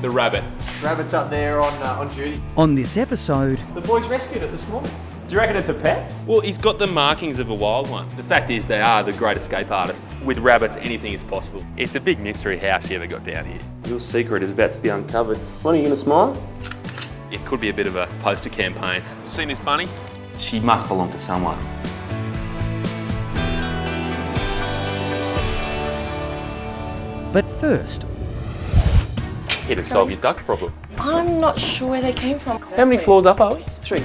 The rabbit. Rabbit's up there on duty. On this episode, The boys rescued it this morning. Do you reckon it's a pet? Well, he's got the markings of a wild one. The fact is, they are the great escape artists. With rabbits, anything is possible. It's a big mystery how she ever got down here. Your secret is about to be uncovered. What, are you going to smile? It could be a bit of a poster campaign. You seen this bunny? She must belong to someone. but first, Here to solve your duck problem. I'm not sure where they came from. How many floors up are we? 3.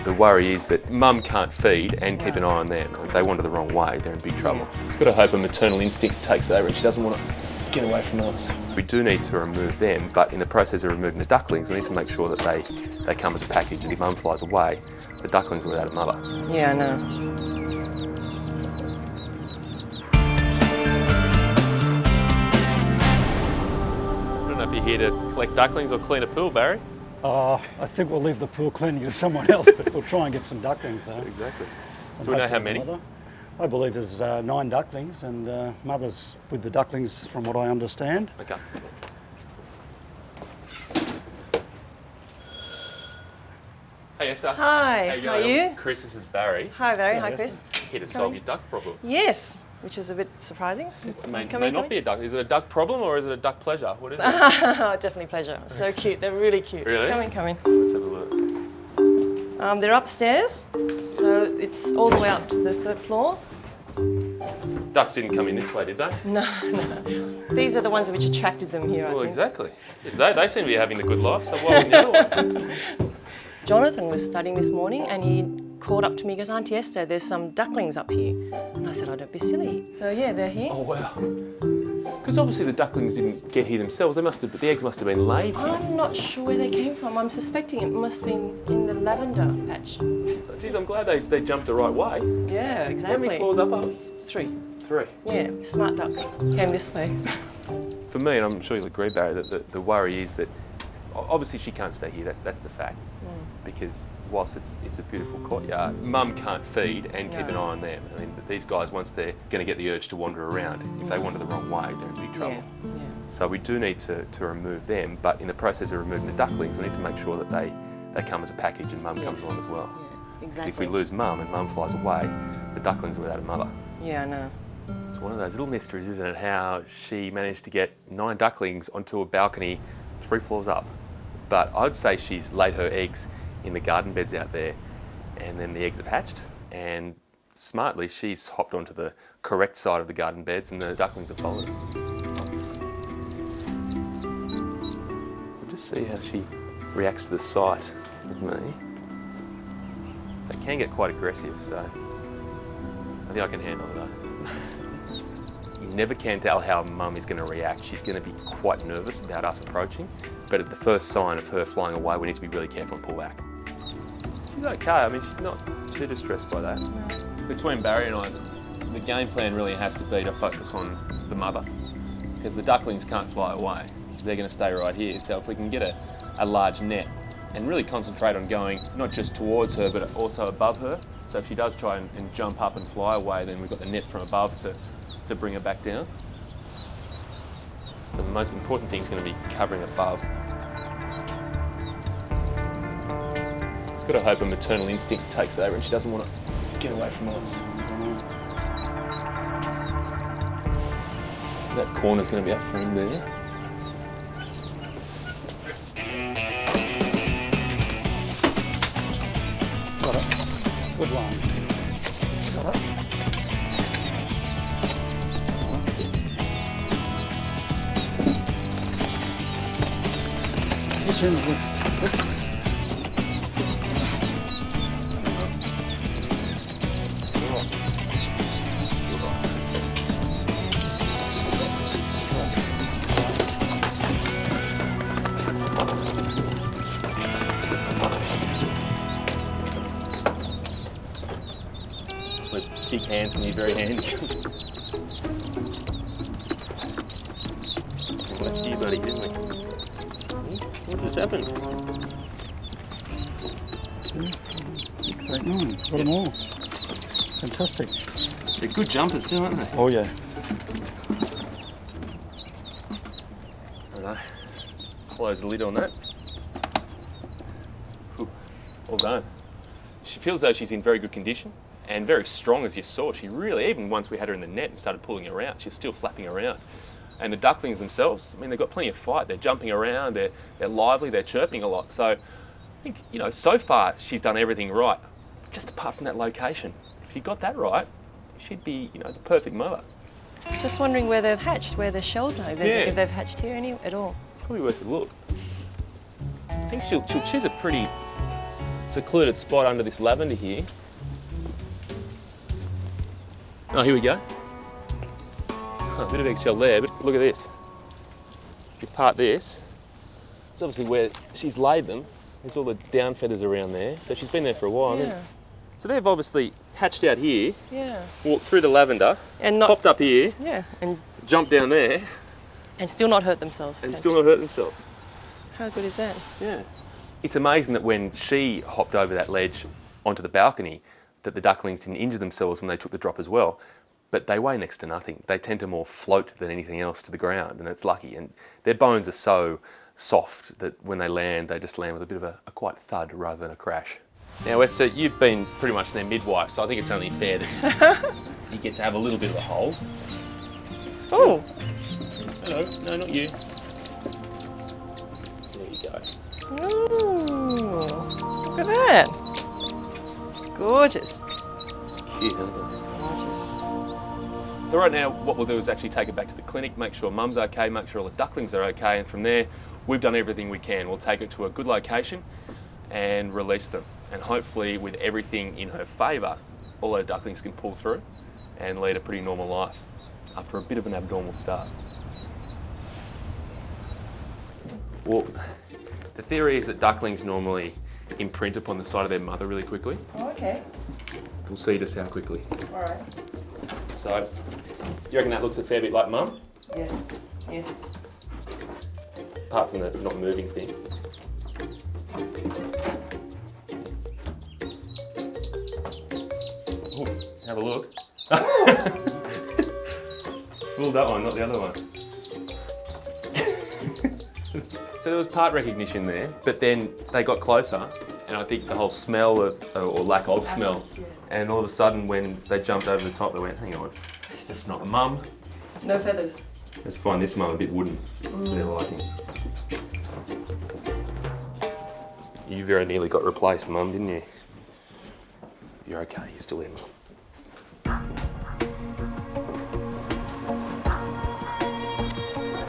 The worry is that mum can't feed and keep an eye on them. If they wander the wrong way, they're in big trouble. She's got to hope a maternal instinct takes over and she doesn't want to get away from us. We do need to remove them, but in the process of removing the ducklings, we need to make sure that they come as a package, and if mum flies away, the ducklings are without a mother. Yeah, I know. I don't know if you're here to collect ducklings or clean a pool, Barry. I think we'll leave the pool cleaning to someone else, but we'll try and get some ducklings though. Exactly. And Do we know how hopefully many? mother. I believe there's 9 ducklings, and mother's with the ducklings from what I understand. Okay. Hey Esther. Hi, How you how are going? you? Chris, this is Barry. Hi, Barry. Yeah, Hi, yes, Chris. Here to solve your duck problem. Yes, which is a bit surprising. It may Come in, not come be a duck. Is it a duck problem or is it a duck pleasure? What is it? Definitely pleasure. So cute. They're really cute. Really? Come in, come in. Let's have a look. They're upstairs, so it's all the way up to the 3rd floor. Ducks didn't come in this way, did they? No, no. These are the ones which attracted them here, I Well, think. exactly. Yes, they seem to be having the good life, so why wouldn't the other ones? Jonathan was studying this morning and he called up to me and goes, Auntie Esther, there's some ducklings up here. And I said, oh, don't be silly. So yeah, they're here. Oh, wow. Because obviously the ducklings didn't get here themselves. The eggs must have been laid here. I'm not sure where they came from. I'm suspecting it must have been in the lavender patch. So, geez, I'm glad they jumped the right way. Yeah, How exactly. many floors up are we? 3. 3. Yeah, smart ducks. Came this way. For me, and I'm sure you'll agree, Barry, that the worry is that obviously she can't stay here. That's the fact. Because whilst it's a beautiful courtyard, mum can't feed and keep an eye on them. I mean, these guys, once they're going to get the urge to wander around, if they wander the wrong way, they're in big trouble. Yeah. So we do need to remove them, but in the process of removing the ducklings, we need to make sure that they come as a package and mum comes along as well. Yeah, exactly. If we lose mum and mum flies away, the ducklings are without a mother. Yeah, I know. It's one of those little mysteries, isn't it, how she managed to get 9 ducklings onto a balcony 3 floors up. But I'd say she's laid her eggs in the garden beds out there, and then the eggs have hatched, and smartly she's hopped onto the correct side of the garden beds and the ducklings have followed. We'll just see how she reacts to the sight with me. They can get quite aggressive, so I think I can handle it though. You never can tell how mum is going to react. She's going to be quite nervous about us approaching, but at the first sign of her flying away, we need to be really careful and pull back. She's okay. I mean, she's not too distressed by that. Between Barry and I, the game plan really has to be to focus on the mother, because the ducklings can't fly away. They're going to stay right here. So if we can get a large net and really concentrate on going not just towards her, but also above her. So if she does try and jump up and fly away, then we've got the net from above to bring her back down. So the most important thing is going to be covering above. It's got to hope a maternal instinct takes over and she doesn't want to get away from us. That corner's going to be up for him there. Got it. Good one. Got it. As soon as With big hands can be very handy. Bless you, buddy, didn't we? What just happened? 2, 4, 6, 8, 9. Got them all. Fantastic. They're good jumpers too, aren't they? Oh yeah. I don't know. It's close the lid on that. Ooh, all done. She feels as though she's in very good condition and very strong, as you saw. She really, even once we had her in the net and started pulling her out, she was still flapping around. And the ducklings themselves, I mean, they've got plenty of fight. They're jumping around, they're lively, they're chirping a lot. So I think, you know, so far she's done everything right, just apart from that location. If she got that right, she'd be, you know, the perfect mother. Just wondering where they've hatched, where the shells are, if they've hatched here at all. It's probably worth a look. I think she'll choose a pretty secluded spot under this lavender here. Oh, here we go. Oh, a bit of eggshell there, but look at this. If you part this, it's obviously where she's laid them. There's all the down feathers around there. So she's been there for a while. Yeah. And then, so they've obviously hatched out here, Yeah. walked through the lavender, And not. popped up here, Yeah. jumped down there, And still not hurt themselves. and still not hurt themselves. How good is that? Yeah. It's amazing that when she hopped over that ledge onto the balcony, that the ducklings didn't injure themselves when they took the drop as well. But they weigh next to nothing. They tend to more float than anything else to the ground, and it's lucky. And their bones are so soft that when they land, they just land with a bit of a quiet thud rather than a crash. Now, Esther, you've been pretty much their midwife, so I think it's only fair that you get to have a little bit of a hold. Oh, Hello. No, not you. There you go. ooh, look at that. Gorgeous. Cute, isn't it? Gorgeous. So right now, what we'll do is actually take it back to the clinic, make sure mum's okay, make sure all the ducklings are okay, and from there, we've done everything we can. We'll take it to a good location and release them. And hopefully, with everything in her favour, all those ducklings can pull through and lead a pretty normal life after a bit of an abnormal start. Well, the theory is that ducklings normally imprint upon the side of their mother really quickly. Oh, okay. We'll see just how quickly. All right. So, you reckon that looks a fair bit like mum? Yes. Yes. Apart from the not moving thing. Ooh, have a look. Fooled that one, not the other one. So there was part recognition there, but then they got closer, and I think the whole smell of, or lack of smell, and all of a sudden when they jumped over the top, they went, hang on, that's not mum. No feathers. Let's find this mum a bit wooden for their liking. You very nearly got replaced, mum, didn't you? You're okay, you're still there, mum.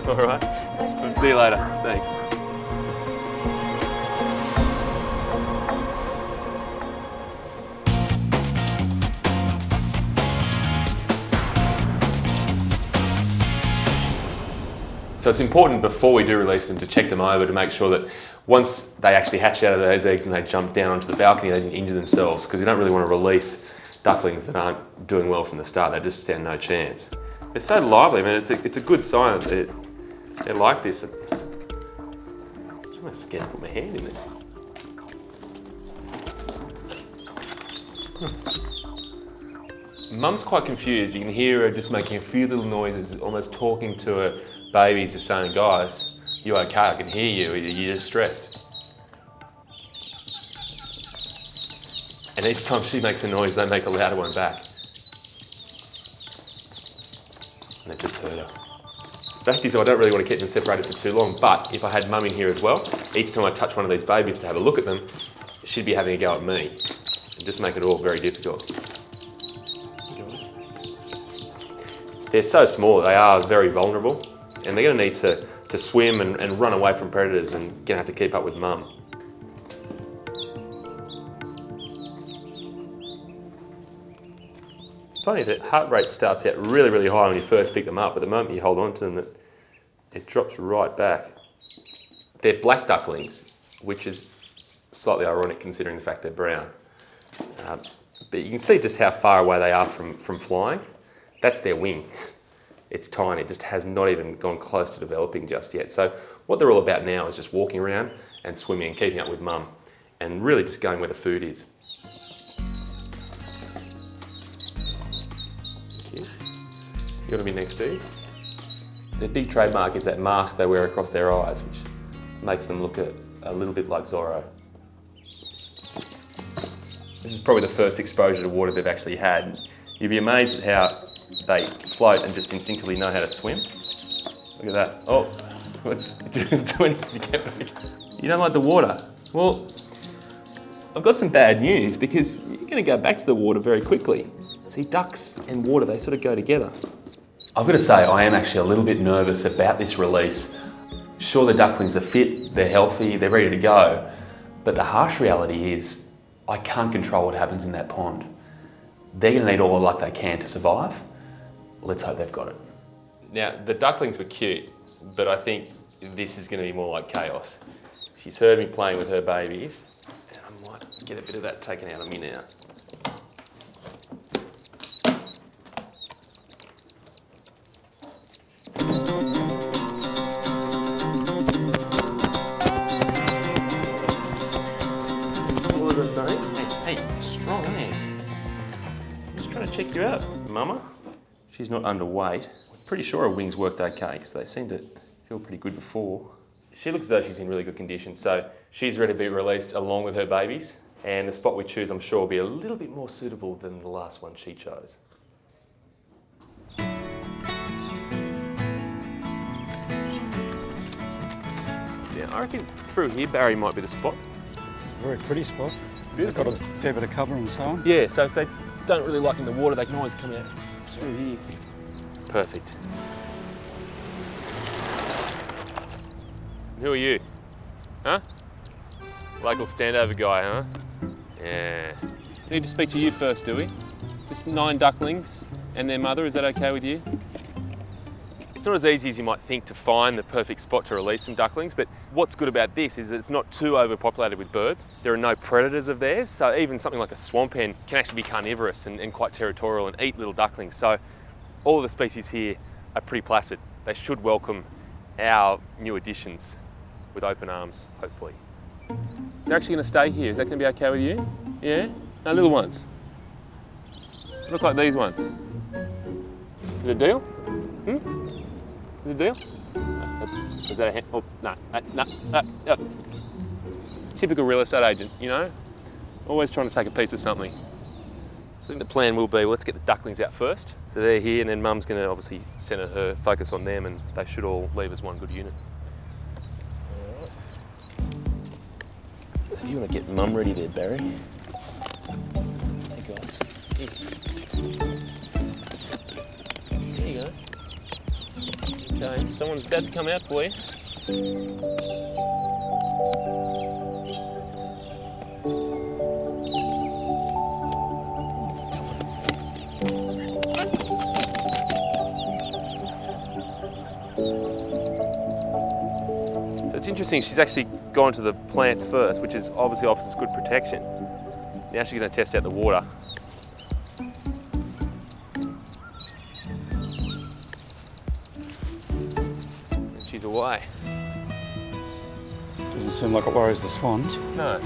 All right, we'll see you later. Thanks. So it's important before we do release them to check them over to make sure that once they actually hatch out of those eggs and they jump down onto the balcony, they didn't injure themselves, because you don't really want to release ducklings that aren't doing well from the start. They just stand no chance. They're so lively, man. It's a good sign that they're like this. I'm almost scared to put my hand in there. Mum's quite confused. You can hear her just making a few little noises, almost talking to her babies, just saying, guys, you okay? I can hear you. You're distressed. And each time she makes a noise, they make a louder one back. And they just heard her. The fact is, I don't really want to keep them separated for too long, but if I had Mum in here as well, each time I touch one of these babies to have a look at them, she'd be having a go at me. And just make it all very difficult. They're so small, they are very vulnerable, and they're going to need to swim and run away from predators and going to have to keep up with Mum. It's funny that heart rate starts out really, really high when you first pick them up, but the moment you hold on to them, it drops right back. They're black ducklings, which is slightly ironic considering the fact they're brown. But you can see just how far away they are from flying. That's their wing. It's tiny, it just has not even gone close to developing just yet. So what they're all about now is just walking around and swimming and keeping up with Mum, and really just going where the food is. You want to be next to you? Their big trademark is that mask they wear across their eyes, which makes them look a little bit like Zorro. This is probably the first exposure to water they've actually had. You'd be amazed at how they float and just instinctively know how to swim. Look at that. Oh, what's doing to get back? You don't like the water? Well, I've got some bad news because you're going to go back to the water very quickly. See, ducks and water, they sort of go together. I've got to say, I am actually a little bit nervous about this release. Sure, the ducklings are fit, they're healthy, they're ready to go, but the harsh reality is I can't control what happens in that pond. They're going to need all the luck they can to survive. Let's hope they've got it. Now, the ducklings were cute, but I think this is going to be more like chaos. She's heard me playing with her babies, and I might get a bit of that taken out of me now. What was I saying? Hey, strong, eh? I'm just trying to check you out, Mama. She's not underweight. Pretty sure her wings worked okay because they seemed to feel pretty good before. She looks as though she's in really good condition, so she's ready to be released along with her babies. And the spot we choose, I'm sure, will be a little bit more suitable than the last one she chose. Yeah, I reckon through here, Barry might be the spot. Very pretty spot. Beautiful. They've got a fair bit of cover and so on. Yeah, so if they don't really like in the water, they can always come out through here. Perfect. Who are you? Huh? Local standover guy, huh? Yeah. Need to speak to you first, do we? Just 9 ducklings and their mother, is that okay with you? It's not as easy as you might think to find the perfect spot to release some ducklings, but what's good about this is that it's not too overpopulated with birds. There are no predators of theirs, so even something like a swamp hen can actually be carnivorous and quite territorial and eat little ducklings. So all of the species here are pretty placid. They should welcome our new additions with open arms, hopefully. They're actually going to stay here. Is that going to be okay with you? Yeah? No, little ones. Look like these ones. Is it a deal? Hmm? Is it a deal? Is that a hand? Oh, no. Typical real estate agent, you know? Always trying to take a piece of something. So I think the plan will be, well, let's get the ducklings out first. So they're here, and then Mum's going to obviously centre her focus on them, and they should all leave as one good unit. If you want to get Mum ready there, Barry. Hey guys, here. There you go. Okay, someone's about to come out for you. So it's interesting, she's actually gone to the plants first, which is obviously offers us good protection. Now she's going to test out the water. And she's away. Doesn't seem like it worries the swans. No.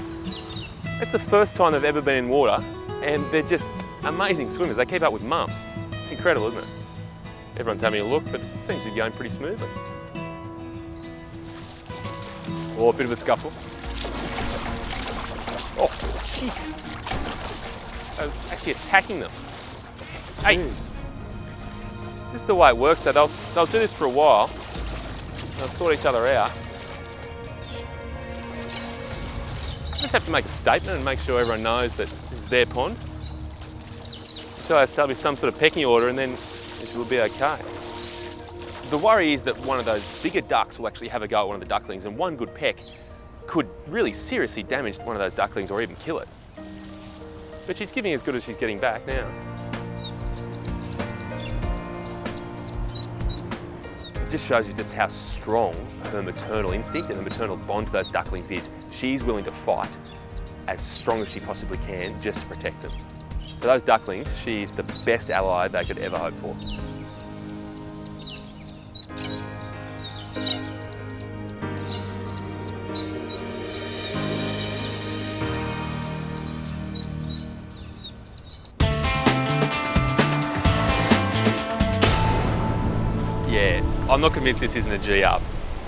It's the first time they've ever been in water, and they're just amazing swimmers. They keep up with Mum. It's incredible, isn't it? Everyone's having a look, but it seems to be going pretty smoothly. Oh, a bit of a scuffle. Oh, gee. They're actually attacking them. Hey, Jeez. is this the way it works? So they'll do this for a while. They'll sort each other out. Just have to make a statement and make sure everyone knows that this is their pond. Until I establish some sort of pecking order, and then it will be okay. The worry is that one of those bigger ducks will actually have a go at one of the ducklings, and one good peck could really seriously damage one of those ducklings or even kill it. But she's giving as good as she's getting back now. It just shows you just how strong her maternal instinct and the maternal bond to those ducklings is. She's willing to fight as strong as she possibly can just to protect them. For those ducklings, she's the best ally they could ever hope for. Yeah, I'm not convinced this isn't a G-up.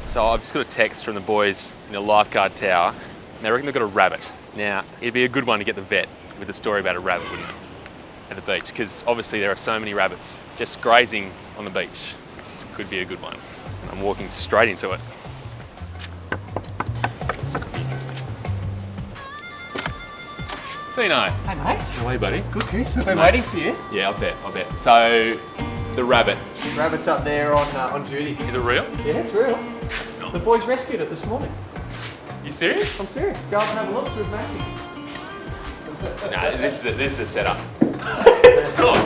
So I've just got a text from the boys in the lifeguard tower. And they reckon they've got a rabbit. Now, it'd be a good one to get the vet with a story about a rabbit, wouldn't it? At the beach, because obviously there are so many rabbits just grazing on the beach. This could be a good one. I'm walking straight into it. This could be interesting. Tino. Hey mate. How are you, buddy? Good, Chris. I've been waiting for you. Yeah, I bet. So, the rabbit, Rabbit's up there on duty. is it real? Yeah, it's real. It's not. The boys rescued it this morning. You serious? I'm serious. Go up and have a look with Maxie. No, this is a setup. Stop.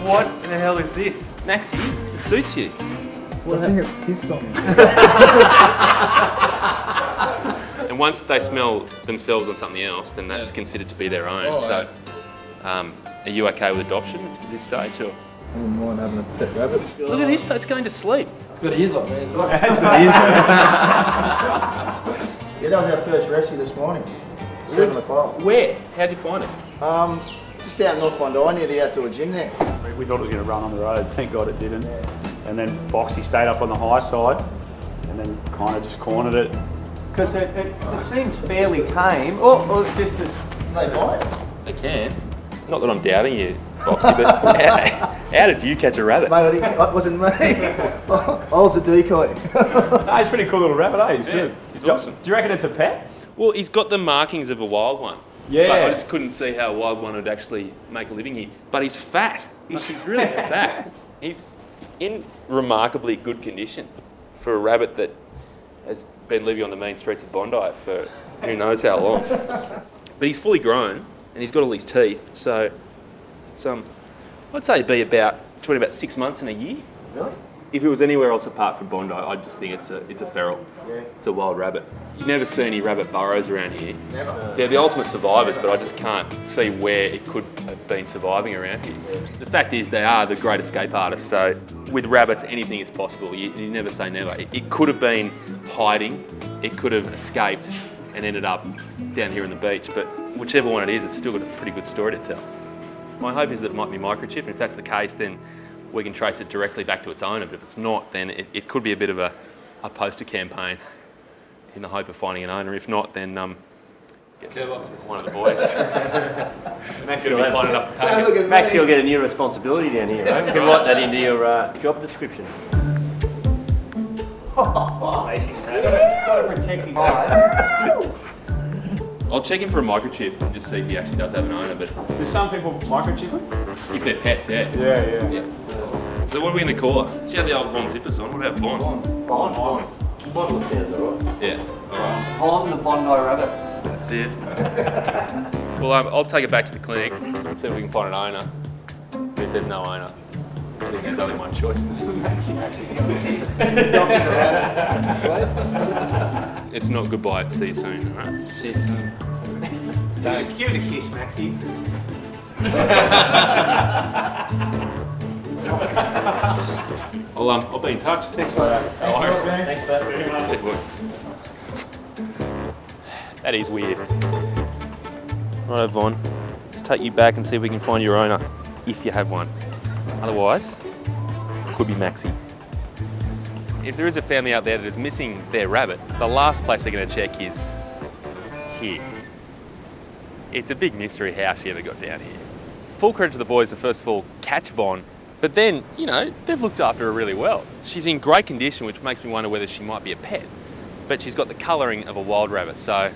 What the hell is this? Maxie, it suits you. I think it pissed on me. And once they smell themselves on something else, then that's considered to be their own. Oh, So, are you okay with adoption at this stage? Or? I wouldn't mind having a pet rabbit. Look at this, it's going to sleep. It's got ears like me as well. Yeah, that was our first rescue this morning. 7 o'clock. Where? How'd you find it? Just out in North Bondi near the outdoor gym there. We thought it was going to run on the road. Thank God it didn't. And then Boxy stayed up on the high side and then kind of just cornered it. Because it seems fairly tame. Or just as... They bite. They can. Not that I'm doubting you, Boxy, but how did you catch a rabbit? Mate, it wasn't me. I was the decoy. No, he's a pretty cool little rabbit, eh? He's good. He's awesome. Do you reckon it's a pet? Well, he's got the markings of a wild one. Yeah. But I just couldn't see how a wild one would actually make a living here. But he's fat. He's really fat. He's in remarkably good condition for a rabbit that has been living on the main streets of Bondi for who knows how long. But he's fully grown and he's got all his teeth. So it's I'd say it'd be between about 6 months and a year. Really? If it was anywhere else apart from Bondi, I just think it's a feral. Yeah. It's a wild rabbit. You never see any rabbit burrows around here. Never. They're the ultimate survivors, but I just can't see where it could have been surviving around here. The fact is, they are the great escape artists. So with rabbits, anything is possible. You never say never. It could have been hiding. It could have escaped and ended up down here on the beach. But whichever one it is, it's still got a pretty good story to tell. My hope is that it might be microchipped. And if that's the case, then we can trace it directly back to its owner. But if it's not, then it could be a bit of a poster campaign in the hope of finding an owner. If not, then get one of the boys. Maxie will be lining up to take it. Maxie will get a new responsibility down here, right? You can write that into your job description. Gotta protect his eyes. I'll check him for a microchip and just see if he actually does have an owner. But Do some people microchip it? if they're pets, yeah. Yeah. So what are we going to call her? She had the old Von zippers on. What about Von? Bond. Bond sounds alright. Yeah. All right. Bond the Bondi rabbit. That's it. Well, I'll take it back to the clinic and see if we can find an owner. But if there's no owner, I think there's only one choice. It's not goodbye. It's see you soon. All right. See you soon. Give it a kiss, Maxie. I'll be in touch. Thanks, mate. No worries. Thanks, Bess. See you, boys. That is weird. Right, Vaughn. Let's take you back and see if we can find your owner, if you have one. Otherwise, it could be Maxie. If there is a family out there that is missing their rabbit, the last place they're going to check is here. It's a big mystery how she ever got down here. Full credit to the boys to first of all catch Von, but then, you know, they've looked after her really well. She's in great condition, which makes me wonder whether she might be a pet. But she's got the colouring of a wild rabbit, so I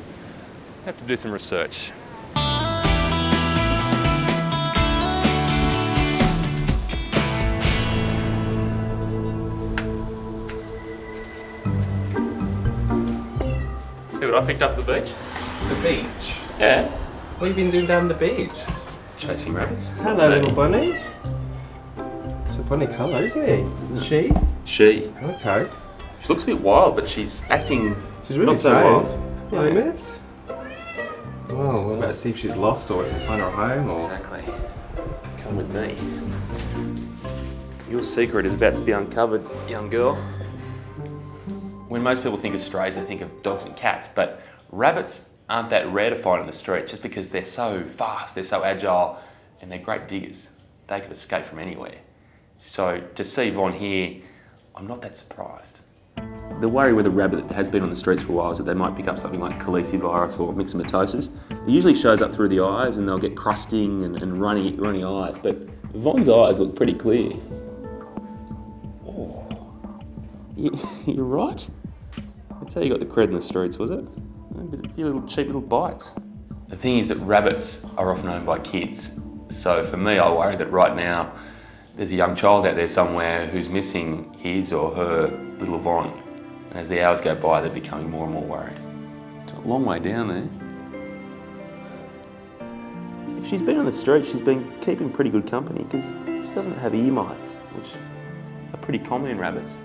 have to do some research. See what I picked up at the beach? The beach? Yeah. What have you been doing down the beach? Chasing rabbits. Hello, little bunny. It's a funny colour, isn't he? She? She. Okay. She looks a bit wild, but she's acting She's really not so sad. wild. Hello, miss. Well, we'll better see if she's lost or we can find her home or... Exactly. Come with me. Your secret is about to be uncovered, young girl. When most people think of strays, they think of dogs and cats, but rabbits aren't that rare to find in the street just because they're so fast, they're so agile, and they're great diggers. They could escape from anywhere. So to see Von here, I'm not that surprised. The worry with a rabbit that has been on the streets for a while is that they might pick up something like calicivirus or myxomatosis. It usually shows up through the eyes and they'll get crusting and runny eyes, but Von's eyes look pretty clear. Oh, you're right. That's how you got the cred in the streets, was it? A few little cheap little bites. The thing is that rabbits are often owned by kids. So for me, I worry that right now there's a young child out there somewhere who's missing his or her little Von. And as the hours go by, they're becoming more and more worried. It's a long way down there. If she's been on the street, she's been keeping pretty good company because she doesn't have ear mites, which are pretty common in rabbits.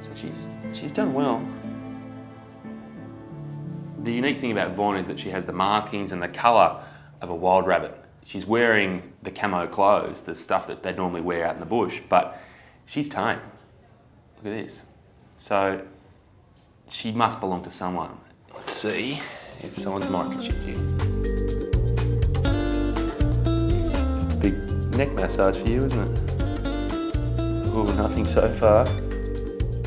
So she's done well. The unique thing about Von is that she has the markings and the colour of a wild rabbit. She's wearing the camo clothes, the stuff that they'd normally wear out in the bush, but she's tame. Look at this. So she must belong to someone. Let's see if someone's microchipped here. It's a big neck massage for you, isn't it? Oh, nothing so far.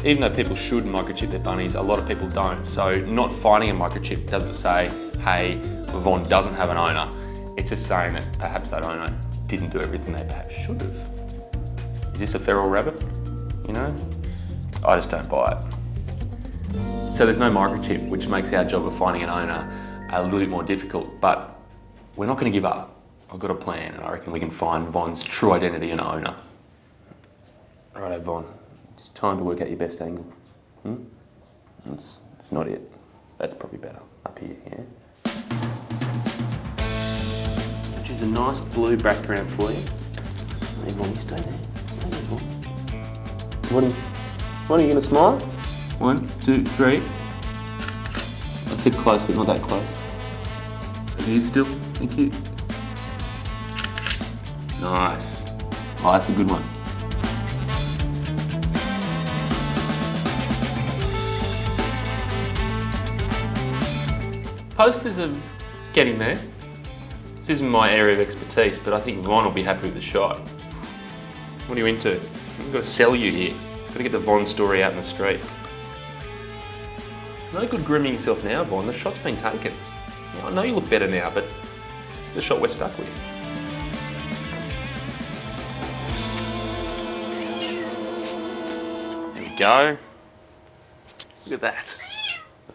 Even though people should microchip their bunnies, a lot of people don't. So not finding a microchip doesn't say, hey, Von doesn't have an owner. It's just saying that perhaps that owner didn't do everything they perhaps should have. Is this a feral rabbit? You know? I just don't buy it. So there's no microchip, which makes our job of finding an owner a little bit more difficult, but we're not going to give up. I've got a plan, and I reckon we can find Von's true identity and owner. Righto, Von. It's time to work out your best angle. It's not it. That's probably better. Up here, yeah? Which is a nice blue background for you. Hey, Von, you stay there. Stay there, Von. What are you going to smile? 1, 2, 3. I said close, but not that close. Here still. Thank you. Nice. Oh, that's a good one. Posters are getting there. This isn't my area of expertise, but I think Von will be happy with the shot. What are you into? We've got to sell you here. Got to get the Von story out in the street. It's no good grooming yourself now, Von. The shot's been taken. I know you look better now, but it's the shot we're stuck with. There we go. Look at that.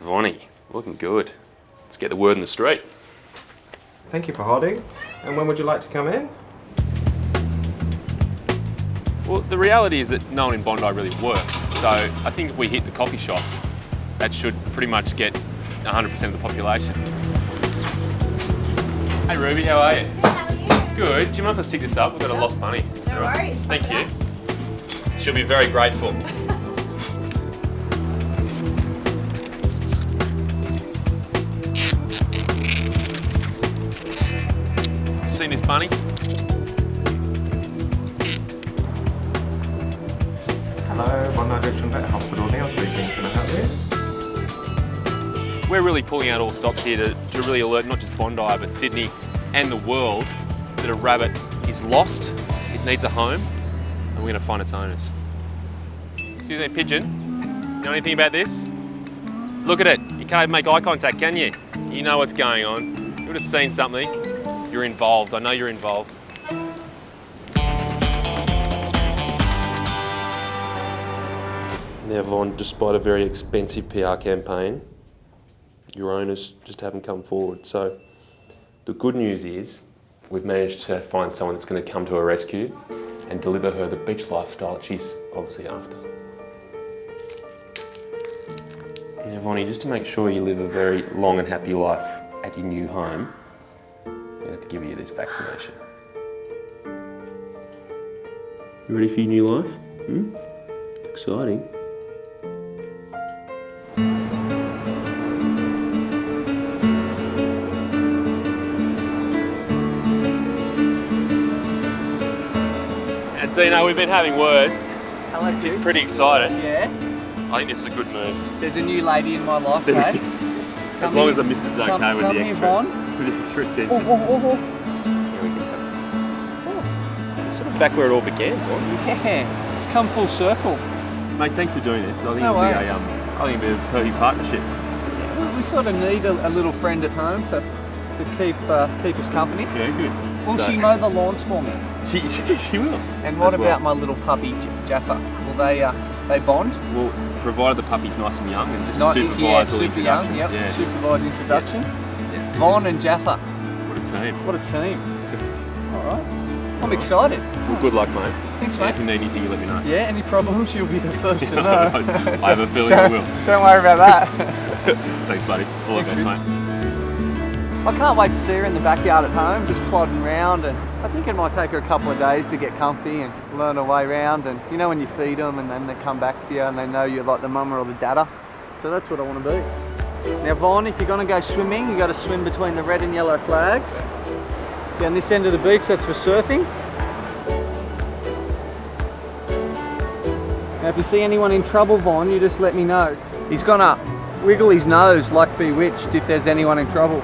Vonnie, looking good. Let's get the word in the street. Thank you for holding. And when would you like to come in? Well, the reality is that no one in Bondi really works. So I think if we hit the coffee shops, that should pretty much get 100% of the population. Hey Ruby, how are you? How are you? Good. Do you mind if I stick this up? We've got a lost bunny. No worries. Thank you. She'll be very grateful. Seen this bunny? Hello, Bondi Vet Hospital. Neil speaking. Can I help you? We're really pulling out all stops here to really alert not just Bondi, but Sydney and the world that a rabbit is lost, it needs a home, and we're going to find its owners. Excuse me, pigeon. You know anything about this? Look at it. You can't even make eye contact, can you? You know what's going on. You would have seen something. You're involved. I know you're involved. Now, Von, despite a very expensive PR campaign, your owners just haven't come forward. So the good news is we've managed to find someone that's going to come to her rescue and deliver her the beach lifestyle that she's obviously after. Now, Vonnie, just to make sure you live a very long and happy life at your new home, we have to give you this vaccination. You ready for your new life? Exciting. And Dino, we've been having words. Hello, She's pretty excited. Yeah. I think this is a good move. There's a new lady in my life, There mate. is. As long as the missus is okay with the extra, with the extra attention. Yeah, we can have it. It's sort of back where it all began, Von. Yeah. It's come full circle. Mate, thanks for doing this. I think No it'll be worries. I think it'll be a perfect partnership. We sort of need a little friend at home to keep us company. Yeah, good. Will So- she mow the lawns for me? She will. And what As well. about my little puppy Jaffa? Will they bond? Well, provided the puppy's nice and young and just Not supervise yeah, all super introductions. young. Yep. Yeah. Supervise introductions. Yeah. Vaughn Just- and Jaffa. What a team. What a team. All right. I'm excited. Well, good luck, mate. Thanks, Yeah, mate. if you need anything, you let me know. Yeah, any problems, you'll be the first to know. I have a feeling I will. Don't worry about that. Thanks, buddy. All the Thanks, best, mate. I can't wait to see her in the backyard at home, just plodding around, and I think it might take her a couple of days to get comfy and learn her way around. And you know when you feed them and then they come back to you and they know you're like the mama or the dada. So that's what I want to be. Now Vaughn, if you're going to go swimming, you got to swim between the red and yellow flags. Down this end of the beach, that's for surfing. Now if you see anyone in trouble, Vaughn, you just let me know. He's gonna wiggle his nose like Bewitched if there's anyone in trouble.